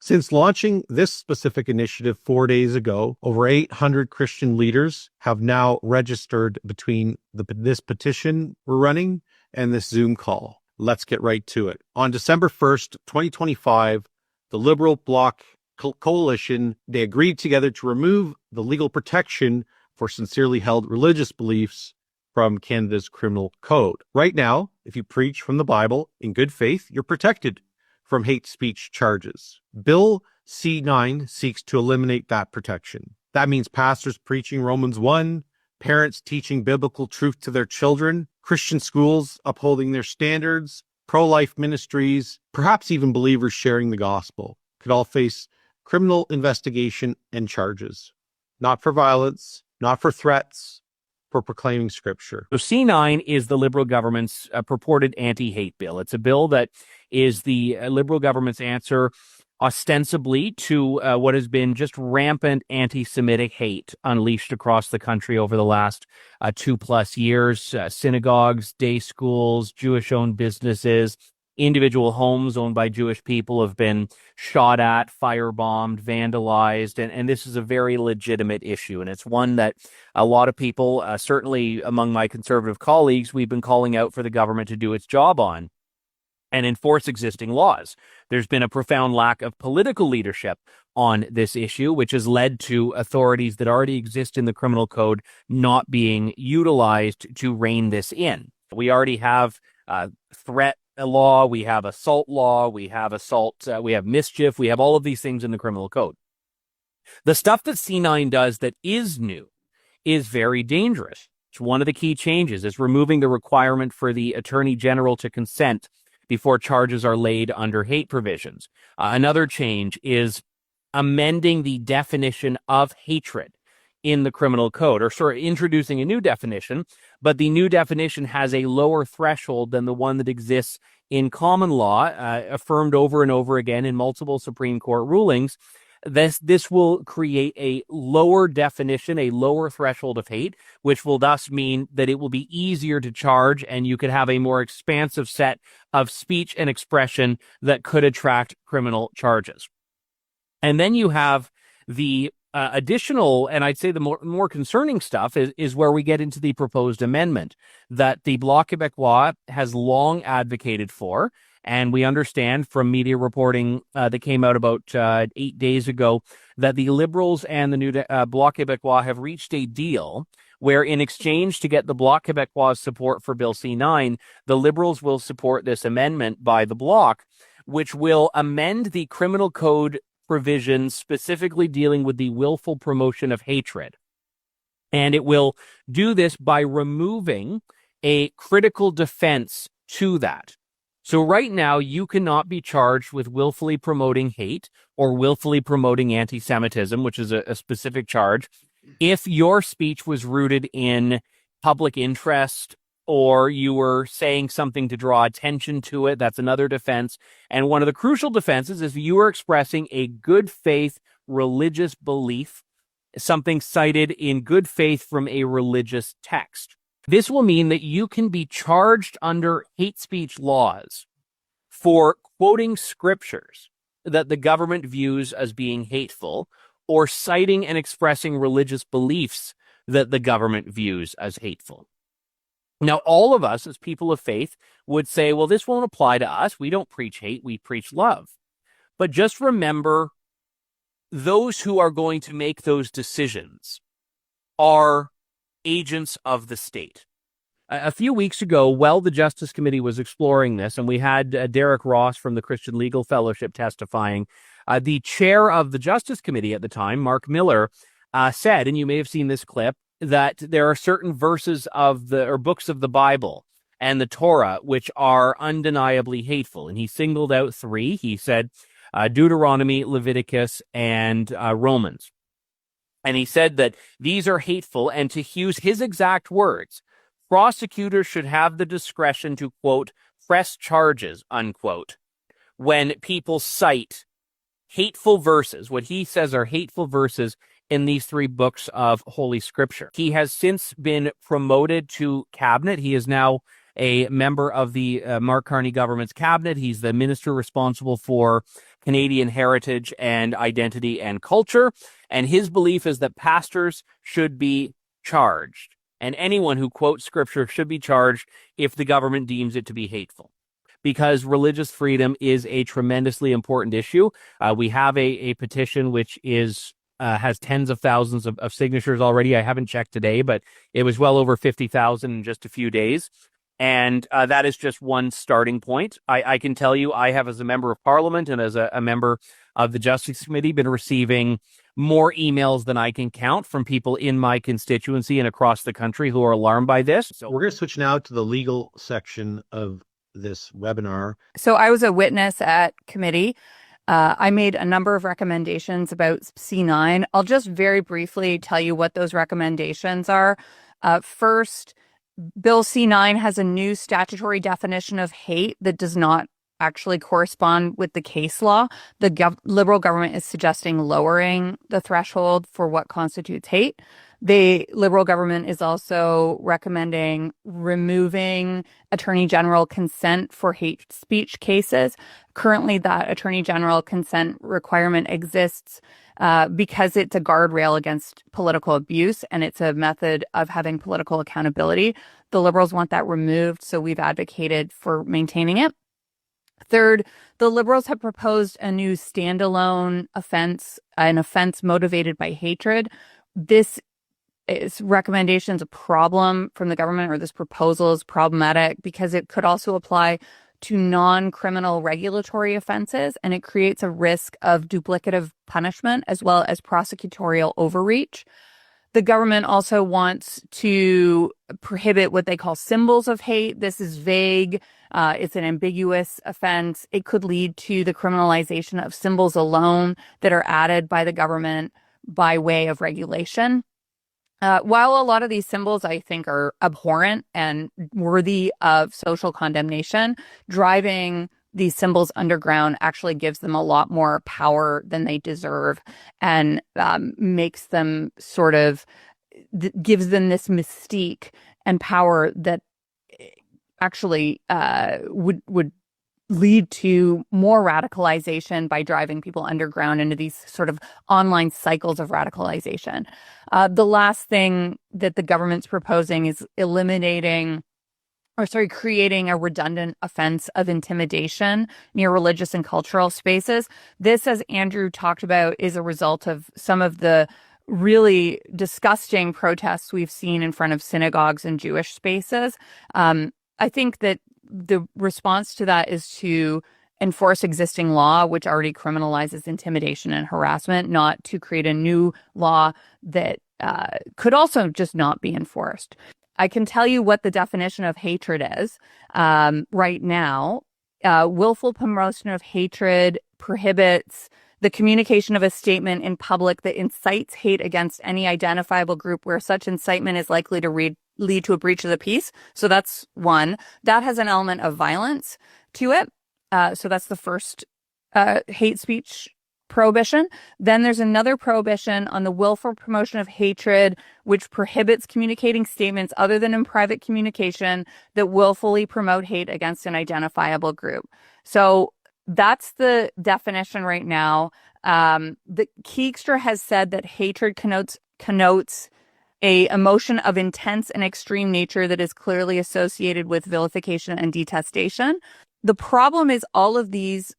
Since launching this specific initiative 4 days ago, over 800 Christian leaders have now registered between this petition we're running and this Zoom call. Let's get right to it. On December 1st, 2025, the Liberal Bloc Coalition, they agreed together to remove the legal protection for sincerely held religious beliefs from Canada's criminal code. Right now, if you preach from the Bible in good faith, you're protected from hate speech charges. Bill C-9 seeks to eliminate that protection. That means pastors preaching Romans 1, parents teaching biblical truth to their children, Christian schools upholding their standards, pro-life ministries, perhaps even believers sharing the gospel, could all face criminal investigation and charges. Not for violence, not for threats, for proclaiming scripture. So C-9 is the Liberal government's purported anti-hate bill. It's a bill that is the Liberal government's answer ostensibly to what has been just rampant anti-Semitic hate unleashed across the country over the last 2+ years. Synagogues, day schools, Jewish-owned businesses, individual homes owned by Jewish people have been shot at, firebombed, vandalized, and this is a very legitimate issue. And it's one that a lot of people, certainly among my conservative colleagues, we've been calling out for the government to do its job on and enforce existing laws. There's been a profound lack of political leadership on this issue, which has led to authorities that already exist in the criminal code not being utilized to rein this in. We already have threat law, we have assault law, we have assault, we have mischief, we have all of these things in the criminal code. The stuff that C-9 does that is new is very dangerous. It's one of the key changes is removing the requirement for the Attorney General to consent before charges are laid under hate provisions. Another change is amending the definition of hatred in the criminal code, or introducing a new definition, but the new definition has a lower threshold than the one that exists in common law, affirmed over and over again in multiple Supreme Court rulings. This will create a lower definition, a lower threshold of hate, which will thus mean that it will be easier to charge, and you could have a more expansive set of speech and expression that could attract criminal charges. And then you have the additional, and I'd say the more concerning stuff is where we get into the proposed amendment that the Bloc Québécois has long advocated for. And we understand from media reporting that came out about 8 days ago that the Liberals and the new Bloc Québécois have reached a deal where in exchange to get the Bloc Québécois' support for Bill C-9, the Liberals will support this amendment by the Bloc, which will amend the criminal code provisions specifically dealing with the willful promotion of hatred. And it will do this by removing a critical defense to that. So right now, you cannot be charged with willfully promoting hate or willfully promoting anti-Semitism, which is a specific charge, if your speech was rooted in public interest or you were saying something to draw attention to it. That's another defense. And one of the crucial defenses is you are expressing a good faith religious belief, something cited in good faith from a religious text. This will mean that you can be charged under hate speech laws for quoting scriptures that the government views as being hateful or citing and expressing religious beliefs that the government views as hateful. Now, all of us as people of faith would say, well, this won't apply to us. We don't preach hate, we preach love. But just remember, those who are going to make those decisions are agents of the state. A few weeks ago, while the Justice Committee was exploring this, and we had Derek Ross from the Christian Legal Fellowship testifying, the chair of the Justice Committee at the time, Mark Miller, said, and you may have seen this clip, that there are certain verses of books of the Bible and the Torah which are undeniably hateful. And he singled out 3. He said Deuteronomy, Leviticus, and Romans. And he said that these are hateful, and to use his exact words, prosecutors should have the discretion to, quote, press charges, unquote, when people cite hateful verses, what he says are hateful verses in these 3 books of Holy Scripture. He has since been promoted to cabinet. He is now a member of the Mark Carney government's cabinet. He's the minister responsible for Canadian heritage and identity and culture. And his belief is that pastors should be charged, and anyone who quotes scripture should be charged if the government deems it to be hateful, because religious freedom is a tremendously important issue. We have a petition which has tens of thousands of signatures already. I haven't checked today, but it was well over 50,000 in just a few days. And that is just one starting point. I can tell you, I have, as a member of parliament and as a member of the Justice Committee, been receiving more emails than I can count from people in my constituency and across the country who are alarmed by this. So we're going to switch now to the legal section of this webinar. So I was a witness at committee. I made a number of recommendations about C9. I'll just very briefly tell you what those recommendations are. First, Bill C9 has a new statutory definition of hate that does not actually correspond with the case law. The Liberal government is suggesting lowering the threshold for what constitutes hate. The Liberal government is also recommending removing Attorney General consent for hate speech cases. Currently, that Attorney General consent requirement exists because it's a guardrail against political abuse, and it's a method of having political accountability. The Liberals want that removed, so we've advocated for maintaining it. Third, the Liberals have proposed a new standalone offense, an offense motivated by hatred. This recommendation is a problem from the government, or this proposal is problematic because it could also apply to non-criminal regulatory offenses, and it creates a risk of duplicative punishment as well as prosecutorial overreach. The government also wants to prohibit what they call symbols of hate. This is vague. It's an ambiguous offense. It could lead to the criminalization of symbols alone that are added by the government by way of regulation. While a lot of these symbols, I think, are abhorrent and worthy of social condemnation, driving these symbols underground actually gives them a lot more power than they deserve, and makes them gives them this mystique and power that actually would lead to more radicalization by driving people underground into these sort of online cycles of radicalization. The last thing that the government's proposing is creating a redundant offense of intimidation near religious and cultural spaces. This, as Andrew talked about, is a result of some of the really disgusting protests we've seen in front of synagogues and Jewish spaces. I think that the response to that is to enforce existing law, which already criminalizes intimidation and harassment, not to create a new law that could also just not be enforced. I can tell you what the definition of hatred is right now. Willful promotion of hatred prohibits the communication of a statement in public that incites hate against any identifiable group where such incitement is likely to lead to a breach of the peace. So that's one. That has an element of violence to it. So that's the first hate speech prohibition. Then there's another prohibition on the willful promotion of hatred, which prohibits communicating statements other than in private communication that willfully promote hate against an identifiable group. So that's the definition right now. The Keegstra has said that hatred connotes a emotion of intense and extreme nature that is clearly associated with vilification and detestation. The problem is all of these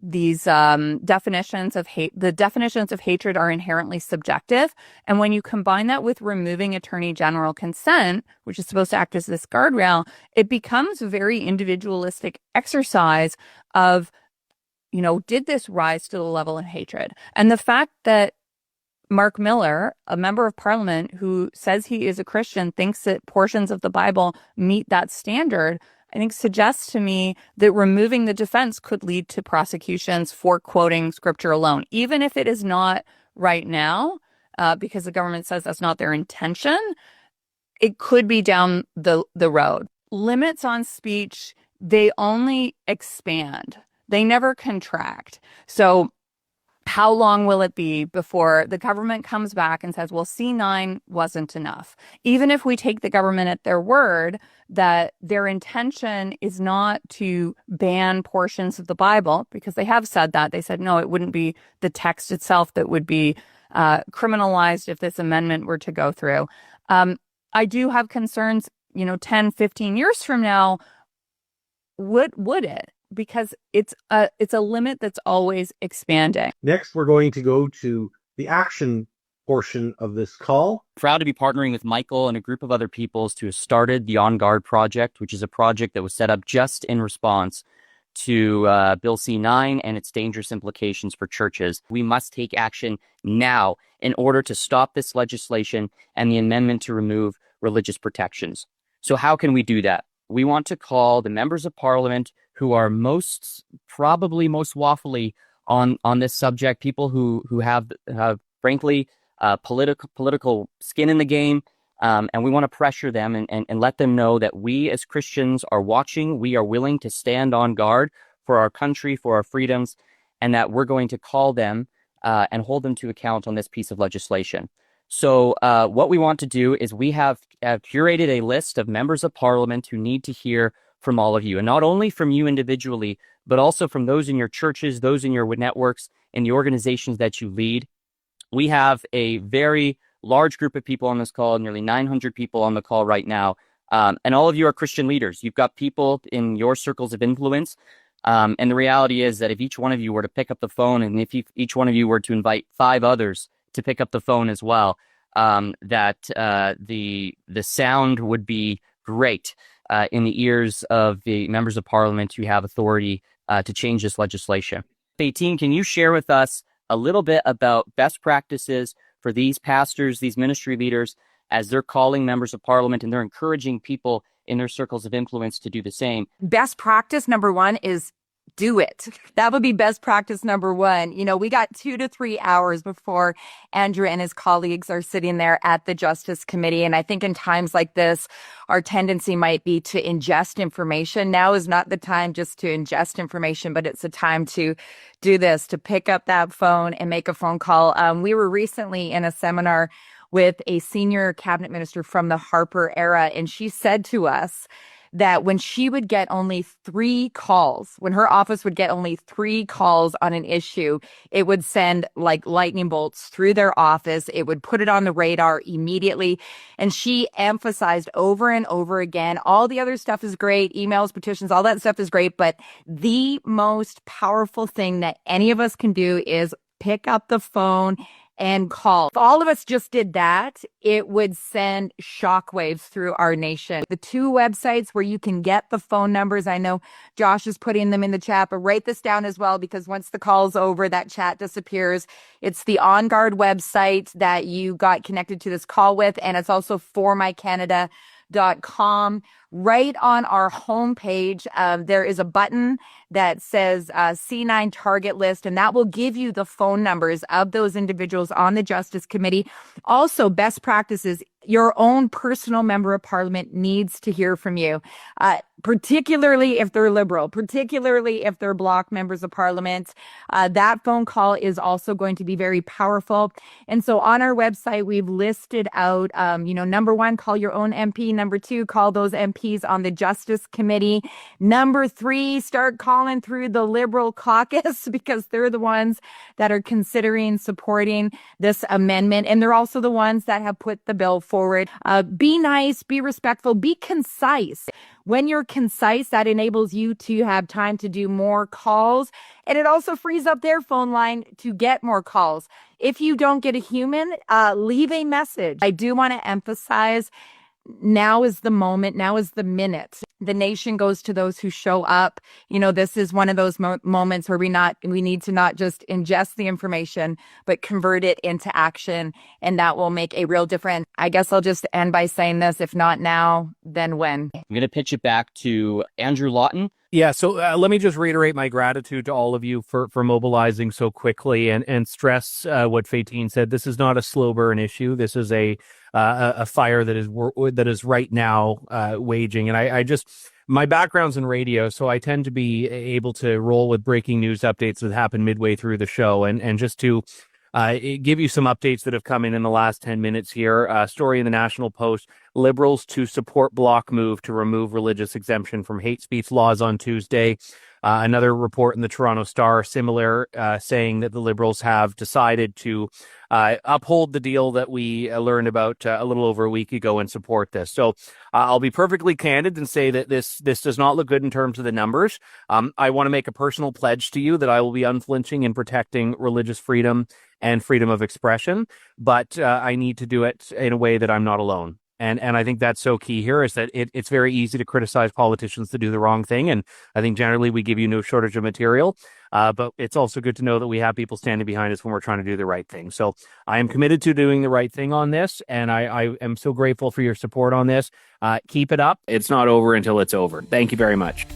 definitions of hate, the definitions of hatred are inherently subjective. And when you combine that with removing Attorney General consent, which is supposed to act as this guardrail, it becomes a very individualistic exercise of, did this rise to the level of hatred? And the fact that Mark Miller, a member of parliament who says he is a Christian, thinks that portions of the Bible meet that standard, I think suggests to me that removing the defense could lead to prosecutions for quoting scripture alone, even if it is not right now, because the government says that's not their intention. It could be down the road. Limits on speech, they only expand. They never contract. So How long will it be before the government comes back and says, well, C9 wasn't enough? Even if we take the government at their word that their intention is not to ban portions of the Bible, because they have said that. They said, no, it wouldn't be the text itself that would be criminalized if this amendment were to go through. I do have concerns, 10, 15 years from now, would it? Because it's a limit that's always expanding. Next, we're going to go to the action portion of this call. Proud to be partnering with Michael and a group of other peoples to have started the On Guard project, which is a project that was set up just in response to Bill C9 and its dangerous implications for churches. We must take action now in order to stop this legislation and the amendment to remove religious protections. So how can we do that? We want to call the members of parliament who are probably most waffly on this subject, people who have frankly political skin in the game, and we want to pressure them and let them know that we as Christians are watching. We are willing to stand on guard for our country, for our freedoms, and that we're going to call them and hold them to account on this piece of legislation. So what we want to do is we have curated a list of members of parliament who need to hear from all of you, and not only from you individually, but also from those in your churches, those in your networks, and the organizations that you lead. We have a very large group of people on this call, nearly 900 people on the call right now, and all of you are Christian leaders. You've got people in your circles of influence, and the reality is that if each one of you were to pick up the phone, and if each one of you were to invite 5 others to pick up the phone as well, that the sound would be great in the ears of the members of parliament who have authority to change this legislation. 18, can you share with us a little bit about best practices for these pastors, these ministry leaders, as they're calling members of parliament and they're encouraging people in their circles of influence to do the same? Best practice number 1 is do it. That would be best practice number 1. We got 2 to 3 hours before Andrew and his colleagues are sitting there at the Justice Committee. And I think in times like this, our tendency might be to ingest information. Now is not the time just to ingest information, but it's a time to do this, to pick up that phone and make a phone call. We were recently in a seminar with a senior cabinet minister from the Harper era, and she said to us that when she would get only 3 calls, when her office would get only 3 calls on an issue, it would send like lightning bolts through their office. It would put it on the radar immediately. And she emphasized over and over again, all the other stuff is great, emails, petitions, all that stuff is great. But the most powerful thing that any of us can do is pick up the phone and call. If all of us just did that, it would send shockwaves through our nation. The 2 websites where you can get the phone numbers, I know Josh is putting them in the chat, but write this down as well, because once the call's over, that chat disappears. It's the On Guard website that you got connected to this call with, and it's also formycanada.com. Right on our homepage, there is a button that says C9 target list, and that will give you the phone numbers of those individuals on the Justice Committee. Also, best practices, your own personal member of parliament needs to hear from you, particularly if they're Liberal, particularly if they're Bloc members of parliament. That phone call is also going to be very powerful. And so on our website, we've listed out, number 1, call your own MP. Number 2, call those MPs on the Justice Committee. Number 3, start calling through the Liberal caucus, because they're the ones that are considering supporting this amendment. And they're also the ones that have put the bill forward. Be nice, be respectful, be concise. When you're concise, that enables you to have time to do more calls, and it also frees up their phone line to get more calls. If you don't get a human, leave a message. I do want to emphasize, now is the moment, now is the minute. The nation goes to those who show up. This is one of those moments where we need to not just ingest the information, but convert it into action, and that will make a real difference. I guess I'll just end by saying this: if not now, then when? I'm going to pitch it back to Andrew Lawton. Yeah, so let me just reiterate my gratitude to all of you for mobilizing so quickly and stress what Faytine said. This is not a slow burn issue. This is a fire that is right now waging. And My background's in radio, so I tend to be able to roll with breaking news updates that happen midway through the show. And just to give you some updates that have come in the last 10 minutes here. Story in the National Post: Liberals to support bloc move to remove religious exemption from hate speech laws on Tuesday. Another report in the Toronto Star, similar, saying that the Liberals have decided to uphold the deal that we learned about a little over a week ago and support this. So I'll be perfectly candid and say that this does not look good in terms of the numbers. I want to make a personal pledge to you that I will be unflinching in protecting religious freedom and freedom of expression, but I need to do it in a way that I'm not alone. And I think that's so key here, is that it's very easy to criticize politicians to do the wrong thing. And I think generally we give you no shortage of material. But it's also good to know that we have people standing behind us when we're trying to do the right thing. So I am committed to doing the right thing on this. And I am so grateful for your support on this. Keep it up. It's not over until it's over. Thank you very much.